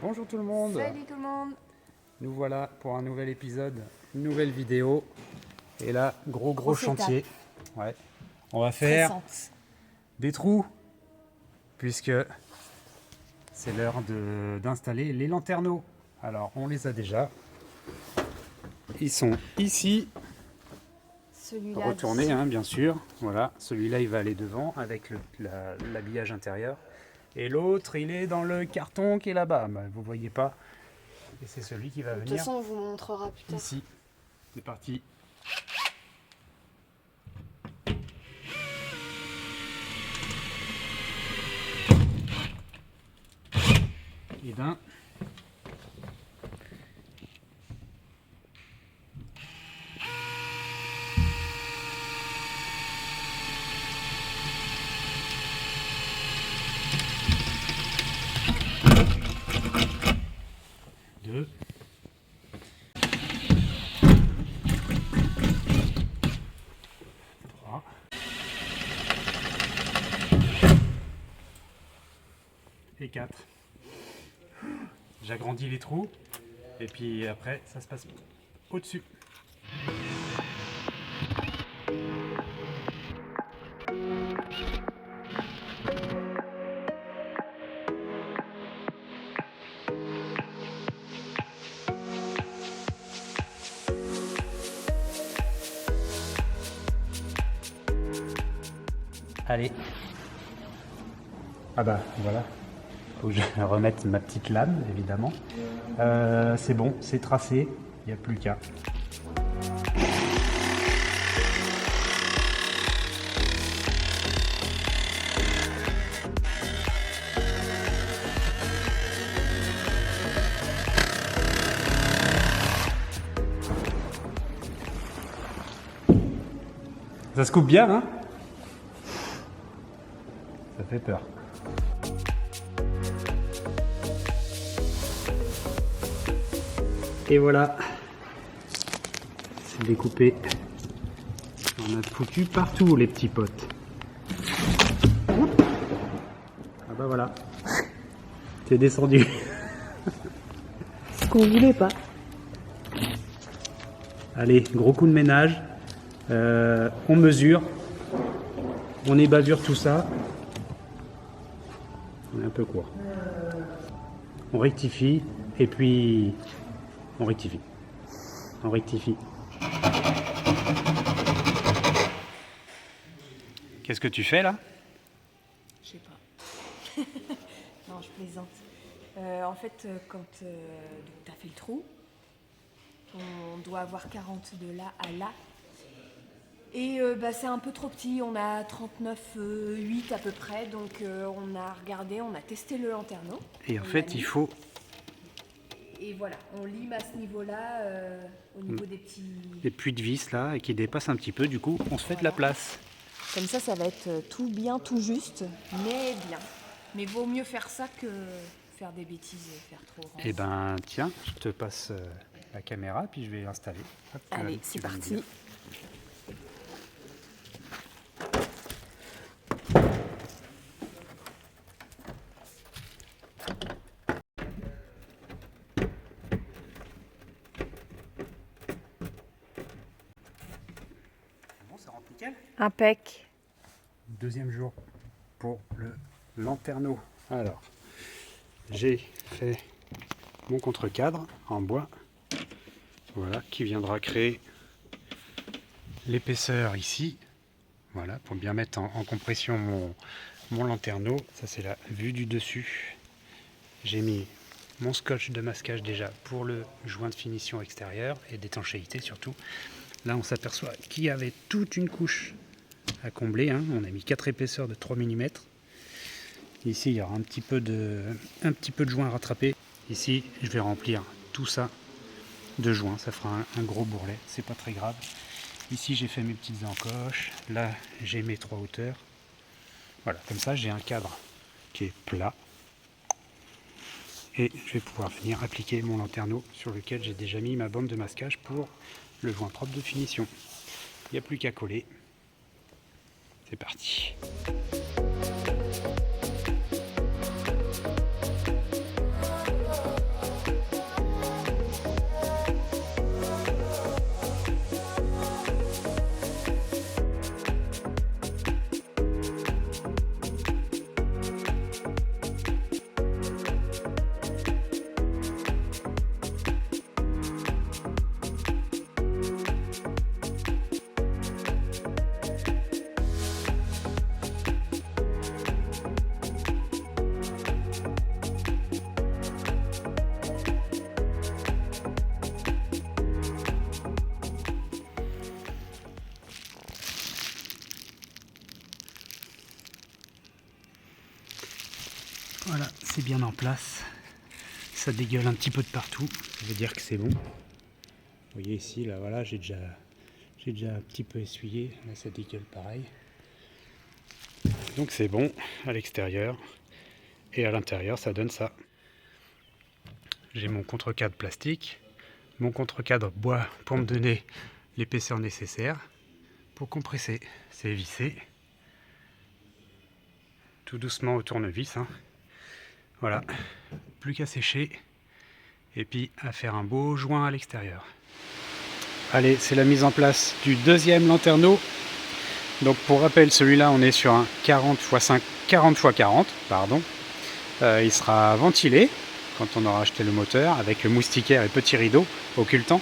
Bonjour tout le monde. Salut tout le monde. Nous voilà pour un nouvel épisode, une nouvelle vidéo. Et là, gros chantier. Ouais. On va faire des trous, puisque c'est l'heure d'installer les lanterneaux. Alors, on les a déjà. Ils sont ici. Retournés, hein, bien sûr. Voilà, celui-là, il va aller devant avec l'habillage intérieur. Et l'autre, il est dans le carton qui est là-bas. Bah, vous voyez pas. Et c'est celui qui va venir. De toute façon, on vous montrera plus tard. Ici. C'est parti. Et d'un. Deux. Trois. Et 4. J'agrandis les trous et puis après ça se passe au-dessus. Allez. Ah bah voilà. Faut que je remette ma petite lame, évidemment. C'est bon, c'est tracé, il n'y a plus qu'à. Ça se coupe bien, hein? Ça fait peur. Et voilà, c'est découpé. On a foutu partout les petits potes. Ah bah voilà, t'es descendu. Ce qu'on voulait pas. Allez, gros coup de ménage. On mesure. On ébavure tout ça. On est un peu court. On rectifie et puis on rectifie. On rectifie. Qu'est-ce que tu fais là? Je sais pas. Non, je plaisante. En fait, quand tu as fait le trou, on doit avoir 40 de là à là. Et c'est un peu trop petit, on a 39,8 à peu près, donc on a regardé, on a testé le lanterneau. Et en fait, il faut... Et voilà, on lime à ce niveau-là, au niveau des petits... Des puits de vis là, et qui dépassent un petit peu, du coup, on se fait de la place. Comme ça va être tout bien, tout juste, mais bien. Mais vaut mieux faire ça que faire des bêtises et faire trop rond. Eh ben, tiens, je te passe la caméra, puis je vais l'installer. Hop, allez, c'est parti. Ça rentre nickel. Impec. Deuxième jour pour le lanterneau. Alors, j'ai fait mon contre-cadre en bois, voilà, qui viendra créer l'épaisseur ici, voilà, pour bien mettre en compression mon lanterneau. Ça c'est la vue du dessus. J'ai mis mon scotch de masquage déjà pour le joint de finition extérieur et d'étanchéité surtout. Là on s'aperçoit qu'il y avait toute une couche à combler, hein. On a mis 4 épaisseurs de 3 mm. Ici il y aura un petit peu de joint à rattraper. Ici je vais remplir tout ça de joints, ça fera un gros bourrelet, c'est pas très grave. Ici j'ai fait mes petites encoches, là j'ai mes 3 hauteurs. Voilà, comme ça j'ai un cadre qui est plat. Et je vais pouvoir venir appliquer mon lanterneau sur lequel j'ai déjà mis ma bande de masquage pour le joint propre de finition. Il n'y a plus qu'à coller. C'est parti. Voilà, c'est bien en place. Ça dégueule un petit peu de partout. Ça veut dire que c'est bon. Vous voyez ici, là, voilà, j'ai déjà un petit peu essuyé. Là, ça dégueule pareil. Donc c'est bon à l'extérieur. Et à l'intérieur, ça donne ça. J'ai mon contre-cadre plastique, mon contre-cadre bois pour me donner l'épaisseur nécessaire pour compresser. C'est vissé. Tout doucement au tournevis. Hein. Voilà, plus qu'à sécher. Et puis à faire un beau joint à l'extérieur. Allez, c'est la mise en place du deuxième lanterneau. Donc pour rappel, celui-là, on est sur un 40 x 40, pardon. Il sera ventilé quand on aura acheté le moteur avec moustiquaire et petit rideau occultant.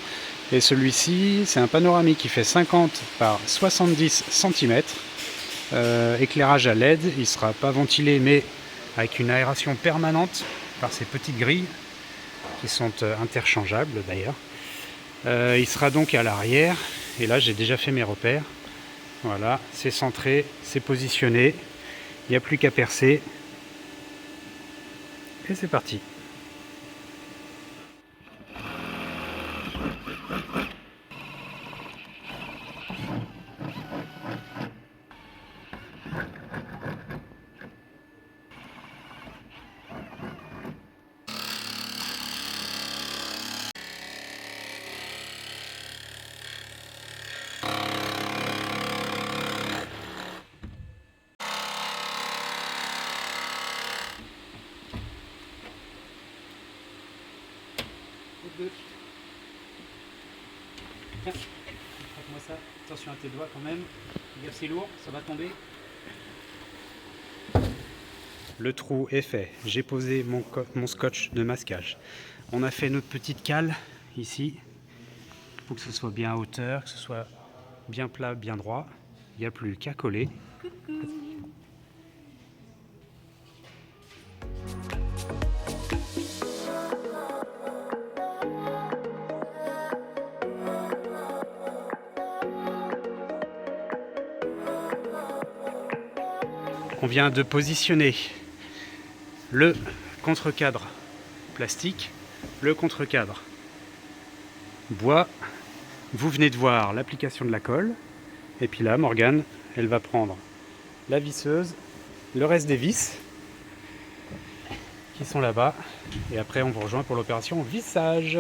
Et celui-ci, c'est un panoramique qui fait 50 par 70 cm. Éclairage à LED, il ne sera pas ventilé mais avec une aération permanente par ces petites grilles qui sont interchangeables d'ailleurs. Il sera donc à l'arrière et là j'ai déjà fait mes repères. Voilà, c'est centré, c'est positionné, il n'y a plus qu'à percer et c'est parti. Tiens, attrape-moi ça. Attention à tes doigts quand même. Regarde, c'est lourd, ça va tomber. Le trou est fait. J'ai posé mon scotch de masquage. On a fait notre petite cale ici pour que ce soit bien à hauteur, que ce soit bien plat, bien droit. Il n'y a plus qu'à coller. On vient de positionner le contre-cadre plastique, le contre-cadre bois. Vous venez de voir l'application de la colle. Et puis là, Morgane, elle va prendre la visseuse, le reste des vis qui sont là-bas. Et après, on vous rejoint pour l'opération vissage.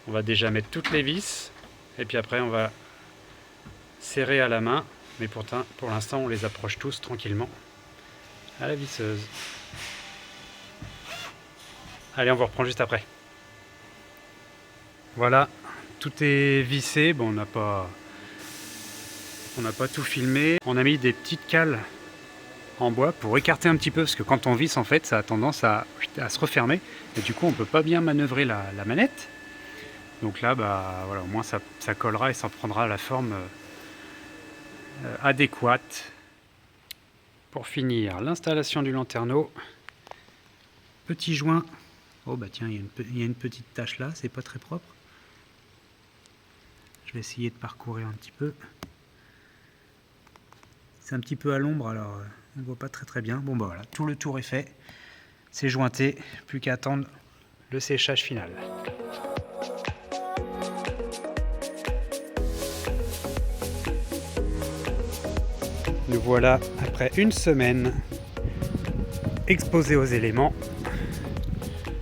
On va déjà mettre toutes les vis. Et puis après, on va serrer à la main. Mais pour l'instant, on les approche tous tranquillement à la visseuse. Allez, on vous reprend juste après. Voilà, tout est vissé. Bon, on n'a pas tout filmé. On a mis des petites cales en bois pour écarter un petit peu, parce que quand on visse, en fait, ça a tendance à se refermer. Et du coup, on ne peut pas bien manœuvrer la manette. Donc là, bah, voilà, au moins ça collera et ça prendra la forme adéquate. Pour finir, l'installation du lanterneau. Petit joint. Oh bah tiens, il y a une petite tache là, c'est pas très propre. Je vais essayer de parcourir un petit peu. C'est un petit peu à l'ombre, alors on ne voit pas très bien. Bon bah voilà, tout le tour est fait. C'est jointé, plus qu'à attendre le séchage final. Nous voilà après une semaine exposés aux éléments.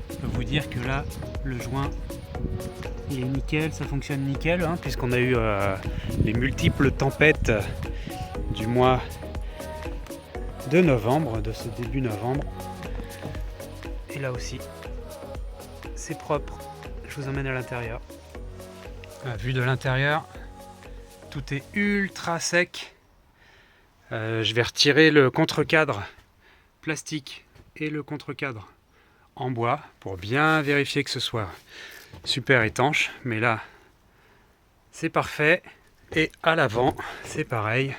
Je peux vous dire que là, le joint il est nickel, ça fonctionne nickel, hein, puisqu'on a eu les multiples tempêtes du mois de novembre, de ce début novembre. Et là aussi, c'est propre. Je vous emmène à l'intérieur. Vue de l'intérieur, tout est ultra sec. Je vais retirer le contre-cadre plastique et le contre-cadre en bois pour bien vérifier que ce soit super étanche. Mais là, c'est parfait. Et à l'avant, c'est pareil.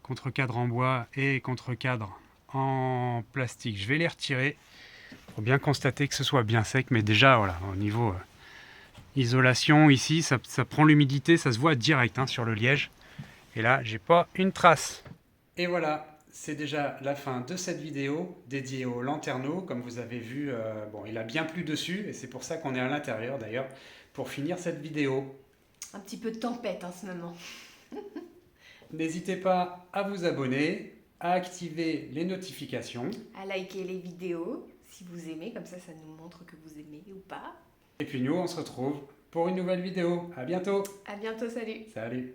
Contre-cadre en bois et contre-cadre en plastique. Je vais les retirer pour bien constater que ce soit bien sec. Mais déjà, voilà, au niveau isolation, ici, ça prend l'humidité, ça se voit direct hein, sur le liège. Et là, j'ai pas une trace. Et voilà, c'est déjà la fin de cette vidéo dédiée au lanterneau. Comme vous avez vu, bon, il a bien plu dessus et c'est pour ça qu'on est à l'intérieur d'ailleurs pour finir cette vidéo. Un petit peu de tempête en ce moment. N'hésitez pas à vous abonner, à activer les notifications. À liker les vidéos si vous aimez, comme ça nous montre que vous aimez ou pas. Et puis nous, on se retrouve pour une nouvelle vidéo. À bientôt. À bientôt, salut. Salut.